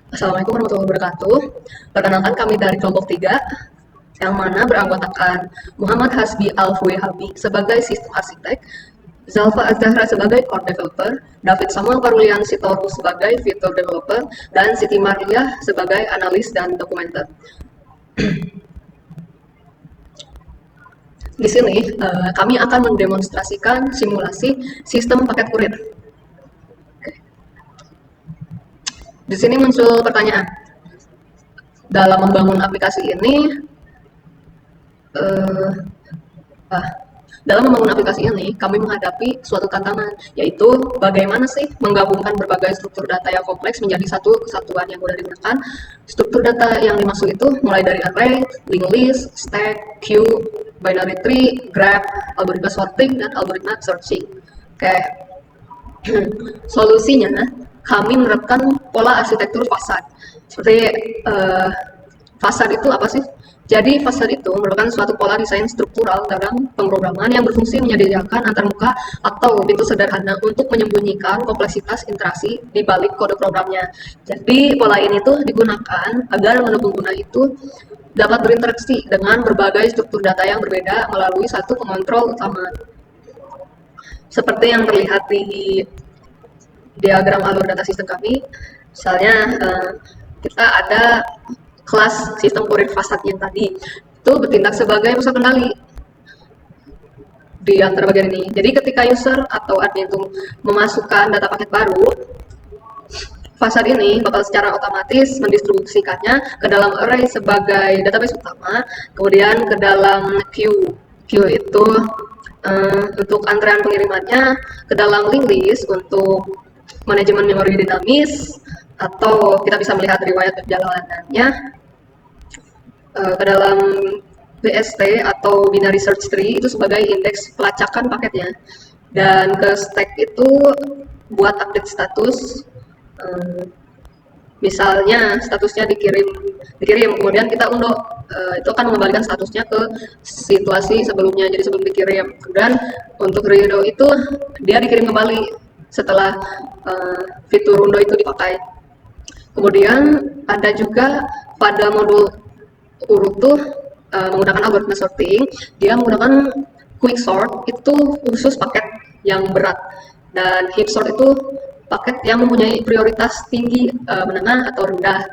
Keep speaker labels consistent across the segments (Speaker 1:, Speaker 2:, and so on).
Speaker 1: Assalamualaikum warahmatullahi wabarakatuh. Perkenalkan kami dari kelompok 3 yang mana beranggotakan Muhammad Hasbi Al-Fuehabi sebagai sistem arsitek, Zalfa Azahra sebagai core developer, David Samuel Karulian Sitorus sebagai fitur developer, dan Siti Maria sebagai analis dan dokumenter. Di sini kami akan mendemonstrasikan simulasi sistem paket kurir. Di sini muncul pertanyaan, dalam membangun aplikasi ini, eh, dalam membangun aplikasi ini kami menghadapi suatu tantangan, yaitu bagaimana sih menggabungkan berbagai struktur data yang kompleks menjadi satu kesatuan yang mudah digunakan. Struktur data yang dimaksud itu mulai dari array, linked list, stack, queue, binary tree, graph, algoritma sorting, dan algoritma searching. Oke. Solusinya, kami menerapkan pola arsitektur fasad. Seperti fasad itu apa sih? Jadi fasad itu merupakan suatu pola desain struktural dalam pemrograman yang berfungsi menyediakan antarmuka atau pintu sederhana untuk menyembunyikan kompleksitas interaksi di balik kode programnya. Jadi pola ini tuh digunakan agar menu pengguna itu dapat berinteraksi dengan berbagai struktur data yang berbeda melalui satu pengontrol utama. Seperti yang terlihat di diagram alur data sistem kami, misalnya kita ada kelas sistem kurir fasad yang tadi itu bertindak sebagai pusat kendali di antara bagian ini. Jadi ketika user atau admin itu memasukkan data paket baru, fasad ini bakal secara otomatis mendistribusikannya ke dalam array sebagai database utama, kemudian ke dalam queue. Queue itu untuk antrean pengirimannya, ke dalam linked list untuk manajemen memori dinamis, atau kita bisa melihat riwayat perjalanannya, ke dalam BST atau binary search tree itu sebagai indeks pelacakan paketnya, dan ke stack itu buat update status, misalnya statusnya dikirim kemudian kita unduh, itu akan mengembalikan statusnya ke situasi sebelumnya, jadi sebelum dikirim. Kemudian untuk redo itu dia dikirim kembali setelah fitur undo itu dipakai. Kemudian ada juga pada modul urut tuh menggunakan algoritma sorting, dia menggunakan quick sort itu khusus paket yang berat, dan heap sort itu paket yang mempunyai prioritas tinggi, menengah atau rendah.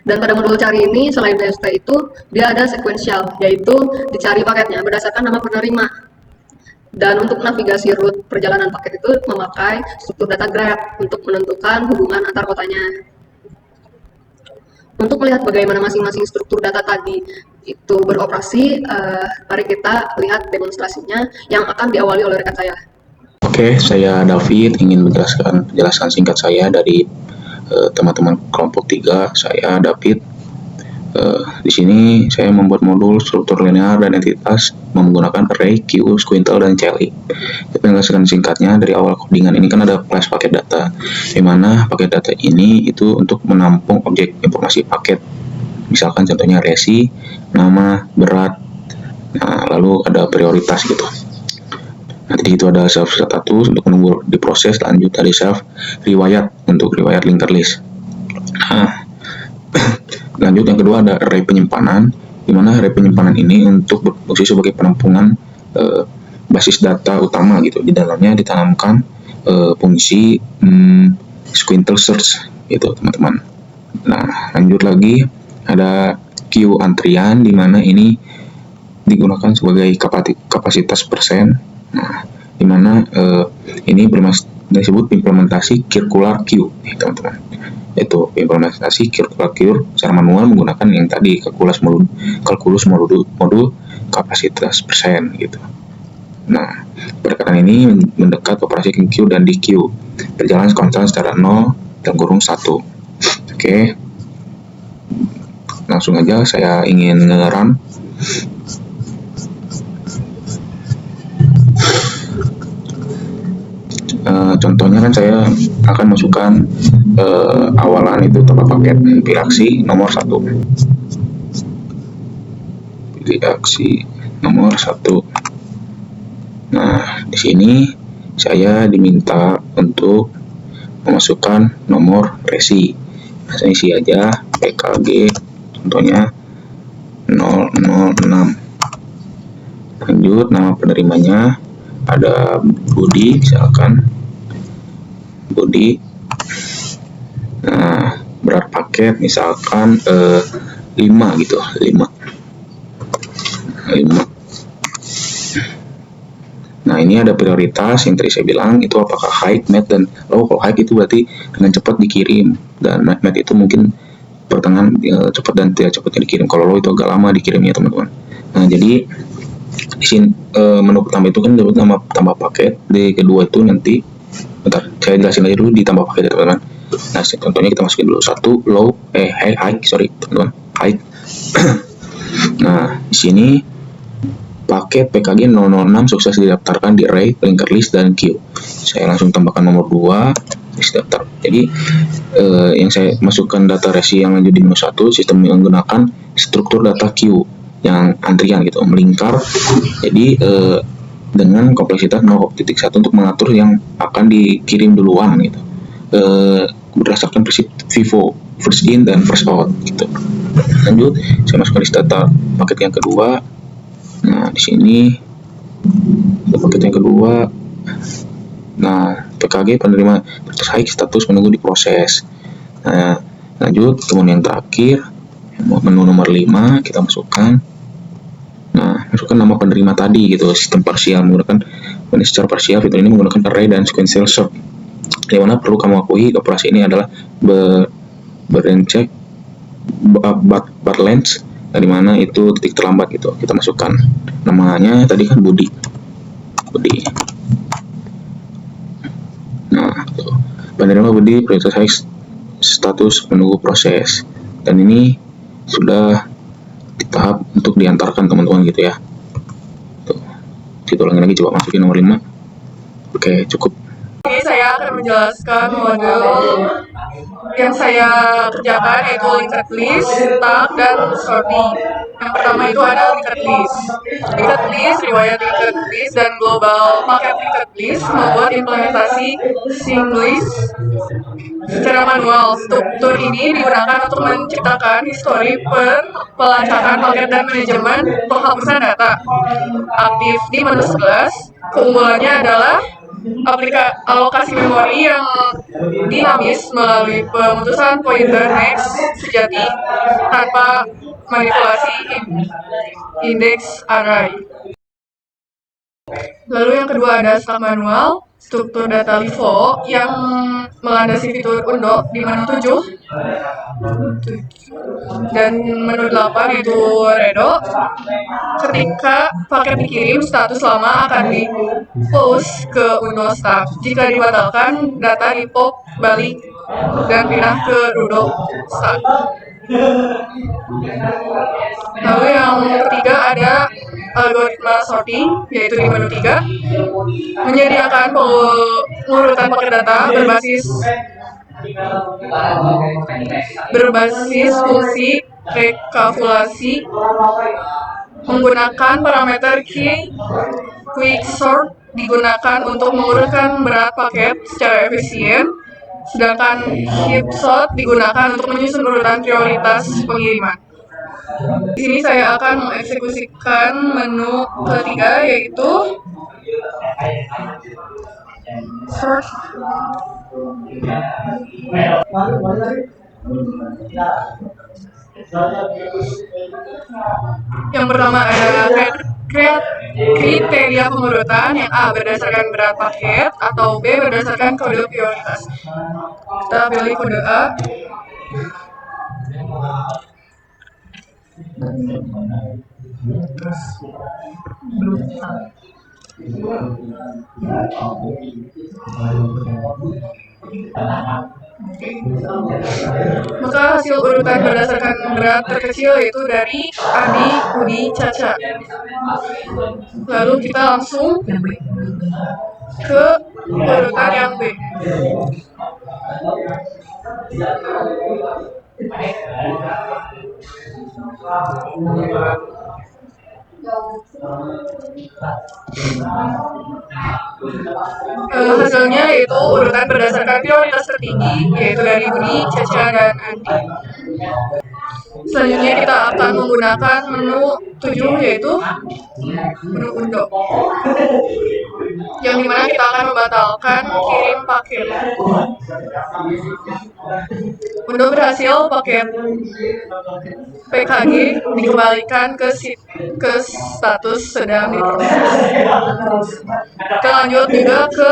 Speaker 1: Dan pada modul cari ini selain BST itu dia ada sequential, yaitu dicari paketnya berdasarkan nama penerima. Dan untuk navigasi route perjalanan paket itu memakai struktur data graph untuk menentukan hubungan antar kotanya. Untuk melihat bagaimana masing-masing struktur data tadi itu beroperasi, mari kita lihat demonstrasinya yang akan diawali oleh rekan saya.
Speaker 2: Oke, saya David ingin menjelaskan penjelasan singkat saya dari teman-teman kelompok 3. Saya David. Di sini saya membuat modul struktur linear dan entitas menggunakan array, queue, squintle, dan celi. Penjelasan singkatnya dari awal codingan ini kan ada kelas paket data, di mana paket data ini itu untuk menampung objek informasi paket. Misalkan contohnya resi, nama, berat, nah lalu ada prioritas gitu. Nanti itu ada self status untuk menunggu diproses, lanjut dari self riwayat untuk riwayat linked list. Nah, lanjut yang kedua ada array penyimpanan, di mana array penyimpanan ini untuk berfungsi sebagai penampungan basis data utama gitu. Di dalamnya ditanamkan fungsi squintle search gitu teman-teman. Nah lanjut lagi ada queue antrian, di mana ini digunakan sebagai kapasitas persen. Nah di mana ini disebut implementasi circular queue teman-teman. Itu implementasi circular queue secara manual menggunakan yang tadi kalkulus modul kapasitas persen gitu. Nah, perkataan ini mendekat operasi queue dan DQ, berjalan konstan secara 0 1. Oke. Langsung aja saya ingin nge-run. Contohnya kan saya akan masukkan awalan itu tanpa paket pilih aksi nomor 1. Pilih aksi nomor 1. Nah, di sini saya diminta untuk memasukkan nomor resi. Nah, saya isi aja PKG contohnya 006. Lanjut, nama penerimanya ada Budi, misalkan Budi. Nah, berat paket misalkan 5 gitu, 5. Nah, ini ada prioritas yang tadi saya bilang itu apakah high, med, dan low. Kalau high itu berarti dengan cepat dikirim, dan med itu mungkin pertengahan cepat dan tidak cepatnya dikirim. Kalau low itu agak lama dikirimnya, teman-teman. Nah, jadi di sini menu pertama itu kan dapat nama tambah paket, di kedua itu nanti bentar saya jelasin aja dulu di tambah paket ya, teman-teman. Nah, contohnya kita masukin dulu satu low high, teman-teman, high. Nah, di sini paket PKG 006 sukses didaftarkan di array, linker list, dan queue. Saya langsung tambahkan nomor 2, list daftar. Jadi yang saya masukkan data resi yang lanjut di menu 1, sistem menggunakan struktur data queue yang antrian gitu, melingkar. Jadi dengan kompleksitas 0.1 untuk mengatur yang akan dikirim duluan gitu. Berdasarkan prinsip FIFO, first in dan first out gitu. Lanjut, saya masukkan list data paket yang kedua. Nah, di sini paket yang kedua. Nah, PKG penerima prioritas high status menunggu diproses. Nah, lanjut kemudian yang terakhir menu nomor 5 kita masukkan. Nah, masukkan nama penerima tadi gitu, sistem parsial menggunakan secara parsial fitur ini menggunakan array dan sequential sort. Yang mana perlu kamu akui operasi ini adalah berencek bar length, dari mana itu titik terlambat gitu. Kita masukkan namanya tadi kan Budi. Nah, tuh. Penerima Budi prioritas high status menunggu proses, dan ini sudah di tahap untuk diantarkan, teman-teman gitu ya. Tuh, kita ulangi lagi, coba masukin nomor 5. Oke, cukup.
Speaker 3: Ini saya akan menjelaskan modul yang saya kerjakan, yaitu linked list, tag, dan sorting. Yang pertama itu ada linked list. Linked list, riwayat linked list, dan global paket linked list membuat implementasi sync list secara manual. Struktur ini digunakan untuk menciptakan histori pelacakan paket dan manajemen penghapusan data. Aktif di menu 11, keunggulannya adalah alokasi memori yang dinamis melalui pemutusan pointer next sejati tanpa manipulasi indeks array. Lalu yang kedua ada stack manual, struktur data LIFO yang melandasi fitur Undo di menu 7 dan menu 8 yaitu Redo. Ketika paket dikirim, status lama akan di-post ke Undo stack. Jika dibatalkan, data di-pop balik dan pindah ke Undo stack. Lalu yang ketiga ada algoritma sorting, yaitu di menu 3, menyediakan pengurutan paket data berbasis fungsi rekapitulasi menggunakan parameter quicksort digunakan untuk mengurutkan berat paket secara efisien, sedangkan heapsort digunakan untuk menyusun urutan prioritas pengiriman. Di sini saya akan mengeksekusikan menu ketiga, yaitu sort. Yang pertama ada kriteria pengurutan, yang A berdasarkan berat paket atau B berdasarkan kode prioritas. Kita pilih kode A. Maka hasil urutan berdasarkan berat terkecil yaitu dari Adi, Budi, Caca. Lalu kita langsung ke urutan yang B. Hasilnya yaitu urutan berdasarkan prioritas tertinggi, yaitu dari Budi, Caca, dan Andi. Selanjutnya kita akan menggunakan menu 7, yaitu menu undo, yang dimana kita akan membatalkan kirim paket. Undo berhasil, paket PKG dikembalikan ke status sedang diproses. Kita lanjut juga ke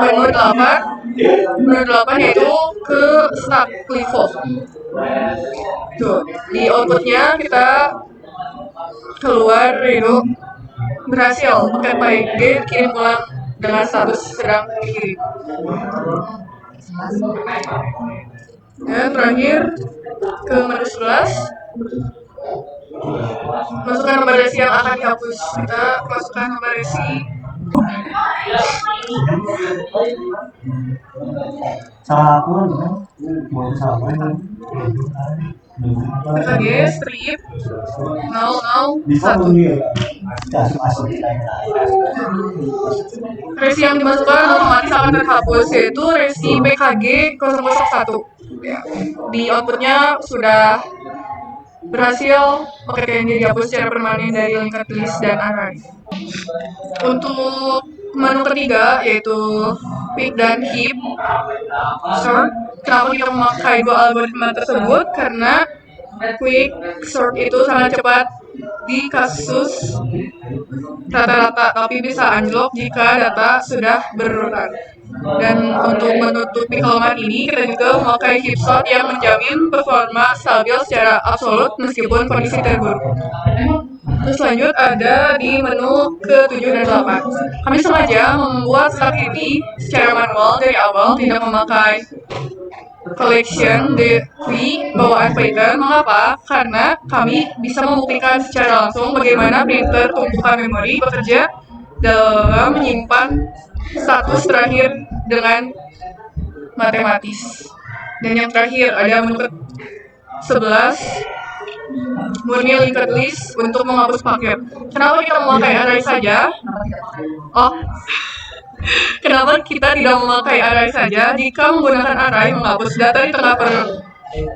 Speaker 3: menu 8. Menu 8 yaitu ke stack LIFO. Tuh, di outputnya kita keluar itu berhasil, paket PKG kirim ulang dengan status sedang dikirim. Dan terakhir ke menu 11, masukkan nomor resi yang akan dihapus. Kita masukkan nomor resi PKG strip 001. Resi yang dimasukkan otomatis akan terhapus, yaitu resi PKG 001. Ya, di outputnya sudah berhasil, paket yang dihapus secara permanen dari linked list dan array. Untuk menu ketiga yaitu pick dan heap sort. Kenapa kita memakai dua algoritma tersebut? Karena quick sort itu sangat cepat di kasus rata-rata, tapi bisa anjlok jika data sudah berurutan. Dan untuk menutupi kelemahan ini, kita juga memakai heap sort yang menjamin performa stabil secara absolut meskipun kondisi terburuk. Terus lanjut ada di menu ke-7 dan 8. Kami sengaja membuat stack ini secara manual dari awal, tidak memakai collection DQ bawaan Python. Mengapa? Karena kami bisa membuktikan secara langsung bagaimana printer tumpukan memori bekerja dalam menyimpan status terakhir dengan matematis. Dan yang terakhir ada menu ke-11, murni linked list untuk menghapus paket. Kenapa kita memakai array saja? Kenapa kita tidak memakai array saja? Jika menggunakan array, menghapus data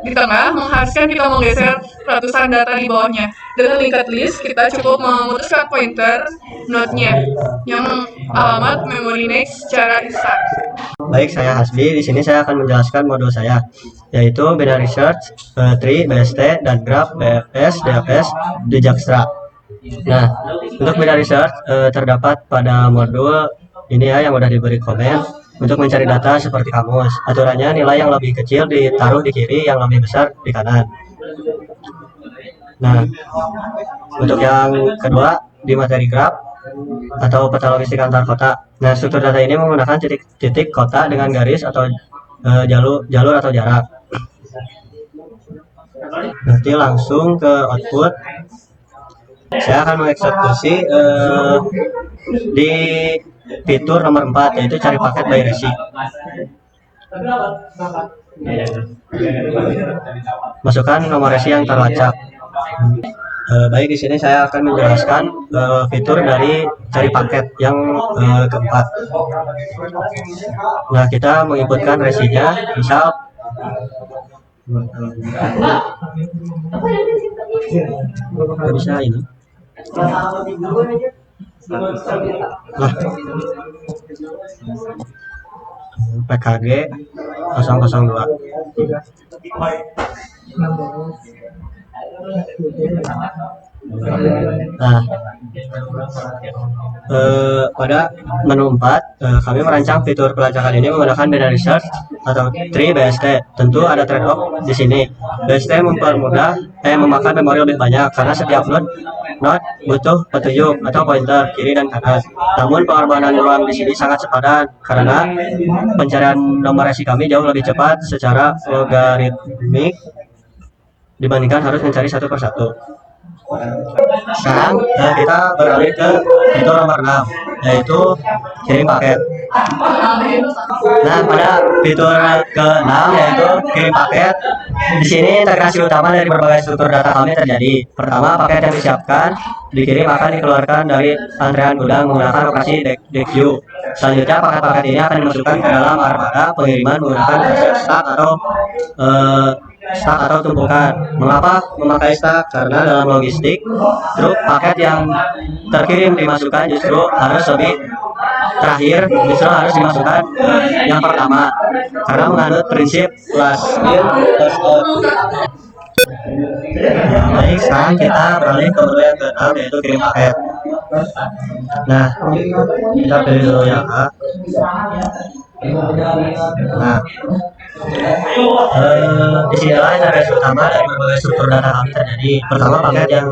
Speaker 3: di tengah mengharuskan kita menggeser ratusan data di bawahnya. Dengan linked list, kita cukup memutuskan pointer node-nya yang alamat memory next secara instan.
Speaker 4: Baik, saya Hasbi. Di sini saya akan menjelaskan modul saya, yaitu binary search, tree, BST, dan graph, BFS, DFS, di Dijkstra. Nah, untuk binary search terdapat pada modul ini ya yang udah diberi komen. Untuk mencari data seperti kamus, aturannya nilai yang lebih kecil ditaruh di kiri, yang lebih besar di kanan. Nah, untuk yang kedua di materi graph atau peta logistik antar kota. Nah, struktur data ini menggunakan titik-titik kota dengan garis atau jalur atau jarak. Nanti langsung ke output. Saya akan mengeksekusi di fitur nomor 4, yaitu cari paket by resi. Masukkan nomor resi yang terlacak. Baik, di sini saya akan menjelaskan fitur dari cari paket yang keempat. Nah, kita menginputkan resinya, misal bisa ini. PKG 002. Nah, pada menu 4 kami merancang fitur pelacakan ini menggunakan binary search atau tree BST. Tentu ada trade-off di sini. BST memakan memori lebih banyak karena setiap node butuh petunjuk atau pointer kiri dan kanan. Namun pengorbanan ruang di sini sangat sepadan karena pencarian nomor resi kami jauh lebih cepat secara logaritmik dibandingkan harus mencari satu persatu. Sekarang kita beralih ke fitur nomor 6, yaitu kirim paket. Nah, pada fitur ke-6 yaitu kirim paket, di sini integrasi utama dari berbagai struktur data kami terjadi. Pertama, paket yang disiapkan dikirim akan dikeluarkan dari antrean gudang menggunakan operasi DQ. Selanjutnya, paket-paket ini akan dimasukkan ke dalam armada pengiriman menggunakan konsep stack atau tumpukan. Mengapa memakai stack? Karena dalam logistik, truk paket yang terkirim dimasukkan justru harus lebih terakhir, justru harus dimasukkan yang pertama, karena menganut prinsip last in first out. Baik, sekarang kita beralih ke menu yang ke-6, yaitu kirim paket. Nah, kita pilih dulu yang A. Nah, disinilah integrasi utama dari berbagai struktur data kami terjadi. Pertama, paket yang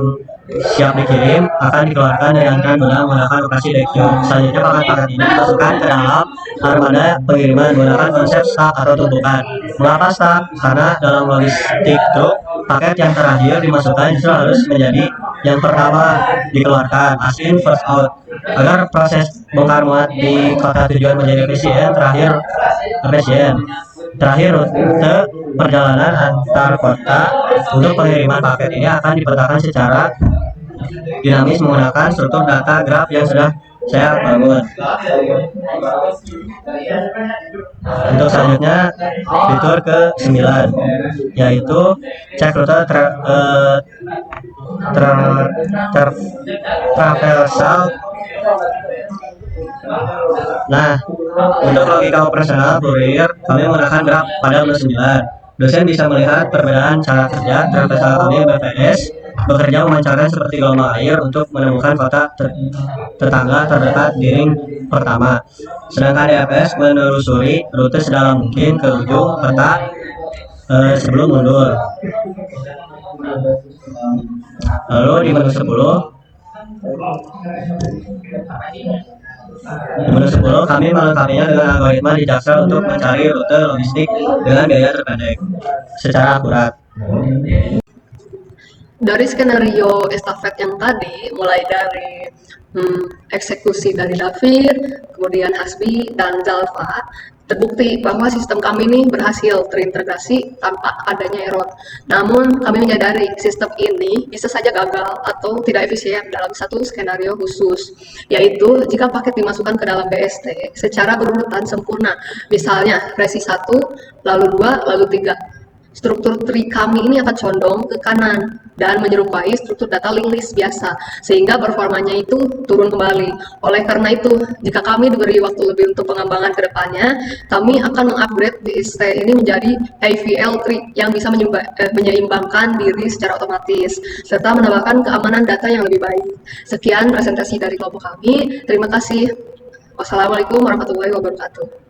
Speaker 4: siap dikirim akan dikeluarkan dari antrean gudang menggunakan operasi DQ. Selanjutnya, paket-paket ini dimasukkan ke dalam armada pengiriman menggunakan konsep stack atau tumpukan. Mengapa stack? Karena dalam logistik truk, paket yang terakhir dimasukkan justru harus menjadi yang pertama dikeluarkan, as in first out, agar proses bongkar muat di kota tujuan menjadi efisien. Terakhir, rute perjalanan antar kota untuk pengiriman paket ini akan dipetakan secara dinamis menggunakan struktur data graf yang sudah saya bangun. Untuk selanjutnya, fitur ke-9 yaitu cek rute traversal. Nah, untuk logika operasional kurir, kami menggunakan graf pada menu 9. Dosen bisa melihat perbedaan cara kerja traversal kami BPS bekerja memancarkan seperti gelombang air untuk menemukan kota tetangga terdekat di ring pertama. Sedangkan DFS menelusuri rute sedalam mungkin ke ujung peta sebelum mundur. Lalu di menu 10 kami melengkapinya dengan algoritma di Jaksel untuk mencari rute logistik dengan biaya terpendek secara akurat.
Speaker 1: Dari skenario estafet yang tadi, mulai dari eksekusi dari David, kemudian Hasbi dan Zalfa, terbukti bahwa sistem kami ini berhasil terintegrasi tanpa adanya error. Namun, kami menyadari sistem ini bisa saja gagal atau tidak efisien dalam satu skenario khusus, yaitu jika paket dimasukkan ke dalam BST secara berurutan sempurna, misalnya resi 1, lalu 2, lalu 3. Struktur tree kami ini akan condong ke kanan dan menyerupai struktur data linked list biasa, sehingga performanya itu turun kembali. Oleh karena itu, jika kami diberi waktu lebih untuk pengembangan ke depannya, kami akan mengupgrade BST ini menjadi AVL tree yang bisa menyeimbangkan diri secara otomatis, serta menambahkan keamanan data yang lebih baik. Sekian presentasi dari kelompok kami. Terima kasih. Wassalamualaikum warahmatullahi wabarakatuh.